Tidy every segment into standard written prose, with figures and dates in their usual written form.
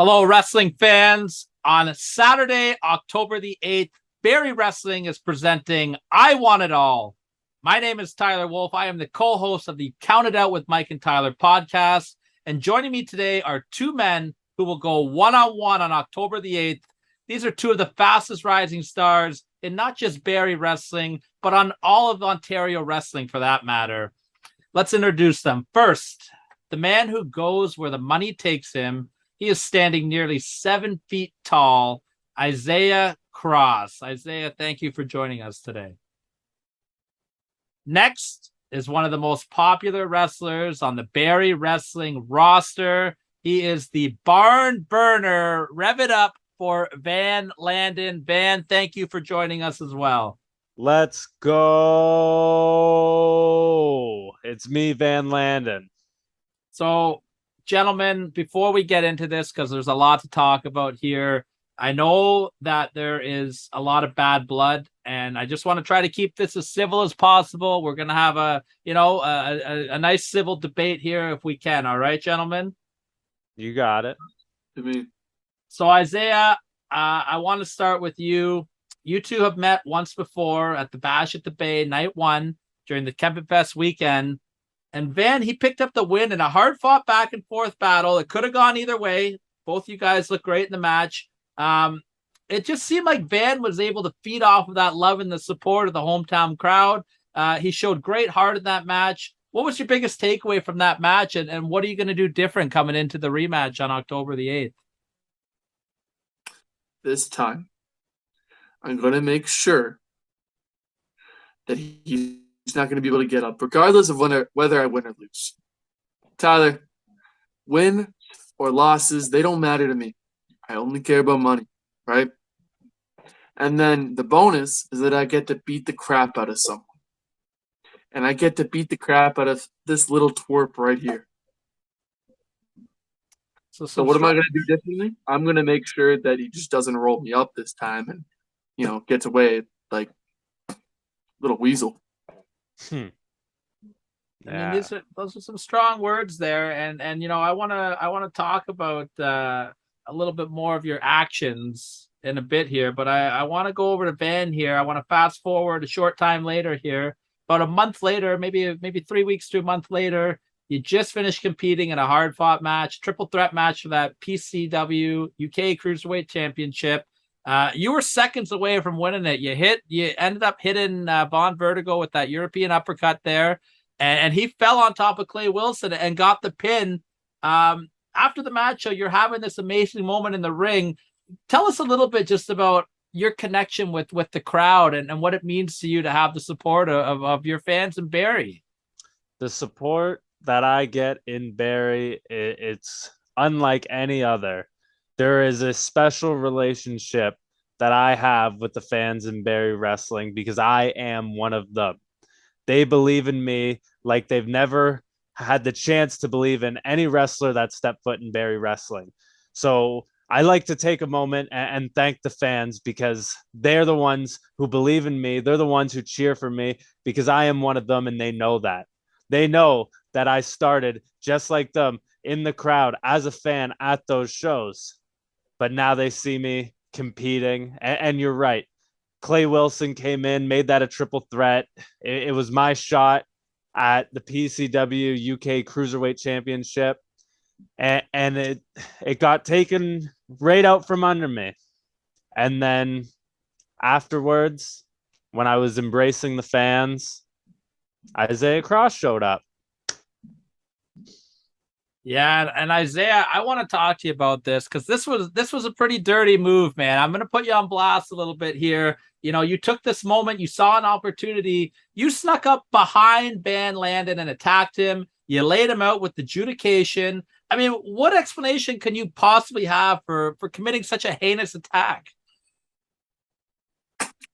Hello, wrestling fans. On Saturday, October the 8th, Barrie Wrestling is presenting I Want It All. My name is Tyler Wolf. I am the co-host of the Count It Out with Mike and Tyler podcast. And joining me today are two men who will go one-on-one on October the 8th. These are two of the fastest rising stars in not just Barrie Wrestling, but on all of Ontario wrestling for that matter. Let's introduce them. First, the man who goes where the money takes him. He is standing nearly 7 feet tall, Isaiah Cross. Isaiah, thank you for joining us today. Next is one of the most popular wrestlers on the Barrie Wrestling roster. He is the barn burner. Rev it up for Van Landon. Van, thank you for joining us as well. Let's go. It's me, Van Landon. So, gentlemen, before we get into this, because there's a lot to talk about here, I know that there is a lot of bad blood, and I just want to try to keep this as civil as possible. We're going to have a nice civil debate here if we can. All right, gentlemen? You got it. So, Isaiah, I want to start with you. You two have met once before at the Bash at the Bay, night one, during the Kempit Fest weekend. And Van, he picked up the win in a hard-fought back-and-forth battle. It could have gone either way. Both you guys look great in the match. It just seemed like Van was able to feed off of that love and the support of the hometown crowd. He showed great heart in that match. What was your biggest takeaway from that match, and what are you going to do different coming into the rematch on October the 8th? This time, I'm going to make sure that he's not going to be able to get up, regardless of whether I win or lose. Tyler, win or losses, they don't matter to me. I only care about money, right? And then the bonus is that I get to beat the crap out of someone. And I get to beat the crap out of this little twerp right here. So what am I going to do differently? I'm going to make sure that he just doesn't roll me up this time and, gets away like little weasel. I mean, those are some strong words there, and I want to talk about a little bit more of your actions in a bit here, but I want to go over to Van here. I want to fast forward a short time later here, about a month later, maybe 3 weeks to a month later. You just finished competing in a hard-fought match, triple threat match for that PCW UK Cruiserweight Championship. You were seconds away from winning it. You ended up hitting Von Vertigo with that European uppercut there, and he fell on top of Clay Wilson and got the pin. After the match, so you're having this amazing moment in the ring. Tell us a little bit just about your connection with the crowd and what it means to you to have the support of your fans in Barrie. The support that I get in Barrie, it's unlike any other. There is a special relationship that I have with the fans in Barrie Wrestling because I am one of them. They believe in me like they've never had the chance to believe in any wrestler that stepped foot in Barrie Wrestling. So I like to take a moment and thank the fans because they're the ones who believe in me. They're the ones who cheer for me because I am one of them, and they know that. They know that I started just like them in the crowd as a fan at those shows. But now they see me competing. And you're right. Clay Wilson came in, made that a triple threat. It was my shot at the PCW UK Cruiserweight Championship. And it got taken right out from under me. And then afterwards, when I was embracing the fans, Isaiah Cross showed up. Yeah, and Isaiah, I want to talk to you about this because this was a pretty dirty move, man. I'm going to put you on blast a little bit here. You took this moment, you saw an opportunity, you snuck up behind Van Landon and attacked him. You laid him out with adjudication. I mean, what explanation can you possibly have for committing such a heinous attack?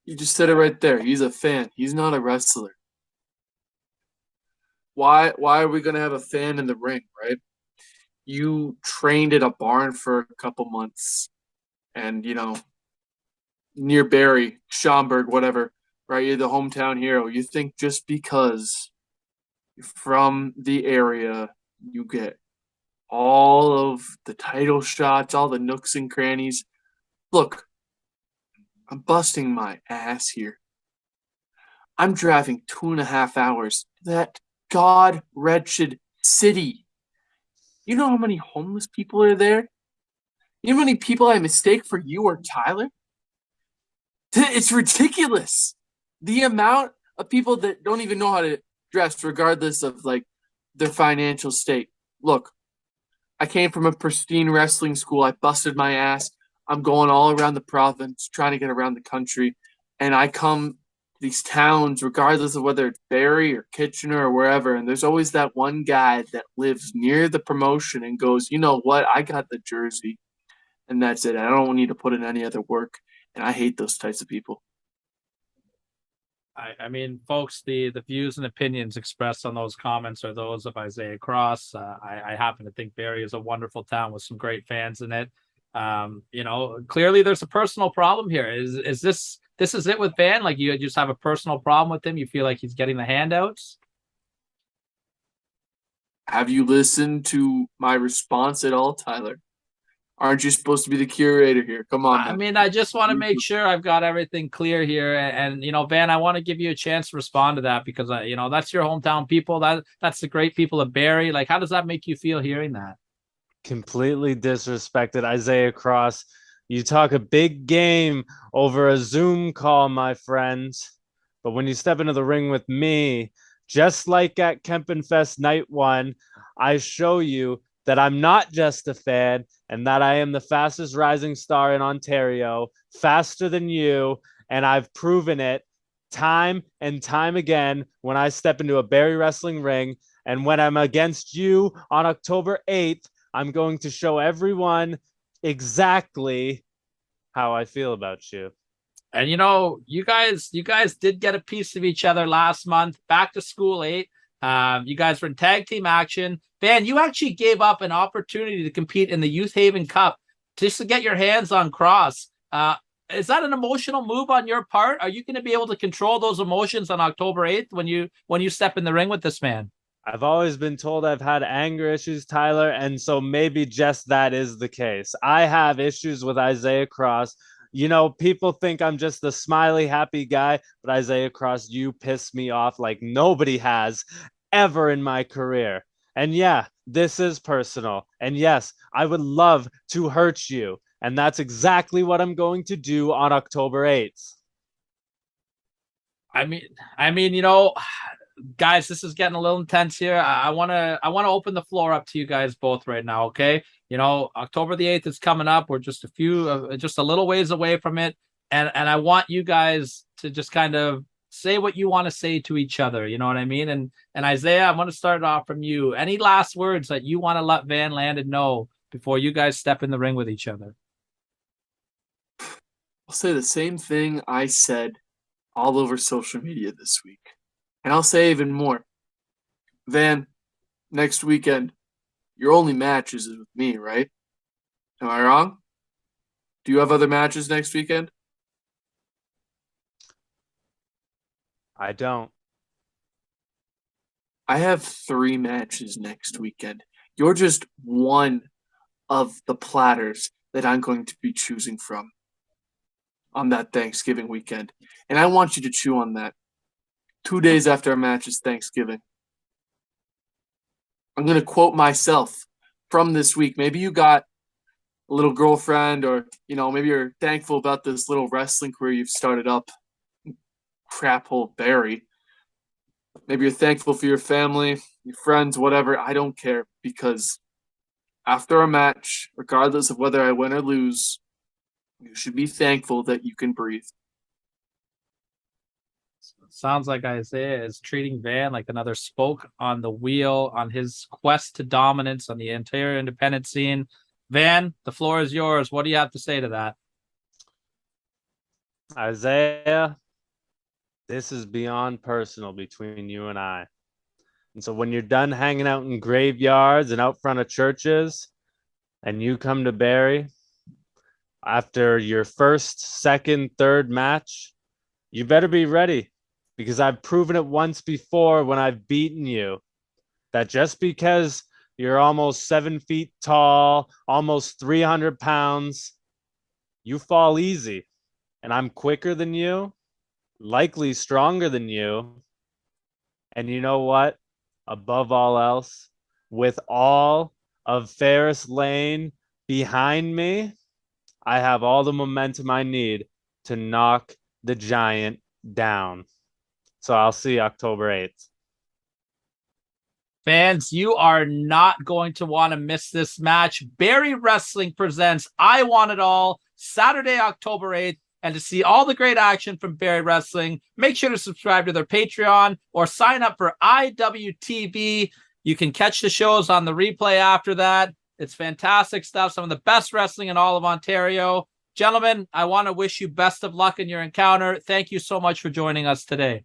You just said it right there. He's a fan. He's not a wrestler. Why are we going to have a fan in the ring, right? You trained at a barn for a couple months and, near Barrie, Schaumburg, whatever, right? You're the hometown hero. You think just because you're from the area, you get all of the title shots, all the nooks and crannies. Look, I'm busting my ass here. I'm driving 2.5 hours to that god wretched city. You know how many homeless people are there? You know how many people I mistake for you or Tyler? It's ridiculous. The amount of people that don't even know how to dress, regardless of like their financial state. Look, I came from a pristine wrestling school. I busted my ass. I'm going all around the province, trying to get around the country. And I come to these towns, regardless of whether it's Barrie or Kitchener or wherever. And there's always that one guy that lives near the promotion and goes, you know what? I got the jersey. And that's it. I don't need to put in any other work. And I hate those types of people. I mean, folks, the views and opinions expressed on those comments are those of Isaiah Cross. I happen to think Barrie is a wonderful town with some great fans in it. Clearly there's a personal problem here. Is this is it with Van? Like you just have a personal problem with him? You feel like he's getting the handouts? Have you listened to my response at all, Tyler? Aren't you supposed to be the curator here? Come on, man. I mean, I just want to make sure I've got everything clear here. And Van, I want to give you a chance to respond to that because, that's your hometown people. That's the great people of Barrie. Like, how does that make you feel hearing that? Completely disrespected. Isaiah Cross, you talk a big game over a Zoom call, my friends. But when you step into the ring with me, just like at Kempenfest Night 1, I show you that I'm not just a fan and that I am the fastest rising star in Ontario, faster than you, and I've proven it time and time again when I step into a Barrie Wrestling ring. And when I'm against you on October 8th, I'm going to show everyone exactly how I feel about you. And you guys did get a piece of each other last month. Back to School 8. You guys were in tag team action. Van, you actually gave up an opportunity to compete in the Youth Haven Cup just to get your hands on Cross. Is that an emotional move on your part? Are you going to be able to control those emotions on October 8th when you step in the ring with this man? I've always been told I've had anger issues, Tyler, and so maybe just that is the case. I have issues with Isaiah Cross. People think I'm just the smiley, happy guy, but Isaiah Cross, you piss me off like nobody has ever in my career. And yeah, this is personal. And yes, I would love to hurt you. And that's exactly what I'm going to do on October 8th. I mean, guys, this is getting a little intense here. I want to open the floor up to you guys both right now, okay? October the 8th is coming up. We're just a little ways away from it. And I want you guys to just kind of say what you want to say to each other. You know what I mean? And Isaiah, I want to start off from you. Any last words that you want to let Van Landon know before you guys step in the ring with each other? I'll say the same thing I said all over social media this week. And I'll say even more. Van, next weekend, your only matches is with me, right? Am I wrong? Do you have other matches next weekend? I don't. I have 3 matches next weekend. You're just one of the platters that I'm going to be choosing from on that Thanksgiving weekend. And I want you to chew on that. 2 days after our match is Thanksgiving. I'm going to quote myself from this week. Maybe you got a little girlfriend or, maybe you're thankful about this little wrestling career you've started up. Crap hole Barrie. Maybe you're thankful for your family, your friends, whatever. I don't care because after a match, regardless of whether I win or lose, you should be thankful that you can breathe. Sounds like Isaiah is treating Van like another spoke on the wheel on his quest to dominance on the Ontario independent scene. Van, the floor is yours. What do you have to say to that? Isaiah, this is beyond personal between you and I. And so when you're done hanging out in graveyards and out front of churches and you come to Barrie after your first, second, third match, you better be ready because I've proven it once before when I've beaten you that just because You're almost 7 feet tall, almost 300 pounds. You fall easy. And I'm quicker than you, likely stronger than you. And you know what? Above all else, with all of Ferris Lane behind me, I have all the momentum I need to knock the giant down. So I'll see you October 8th. Fans, you are not going to want to miss this match. Barrie Wrestling presents I Want It All, Saturday, October 8th. And to see all the great action from Barrie Wrestling, make sure to subscribe to their Patreon or sign up for IWTV. You can catch the shows on the replay after that. It's fantastic stuff. Some of the best wrestling in all of Ontario. Gentlemen, I want to wish you best of luck in your encounter. Thank you so much for joining us today.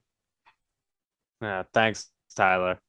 Yeah, thanks, Tyler.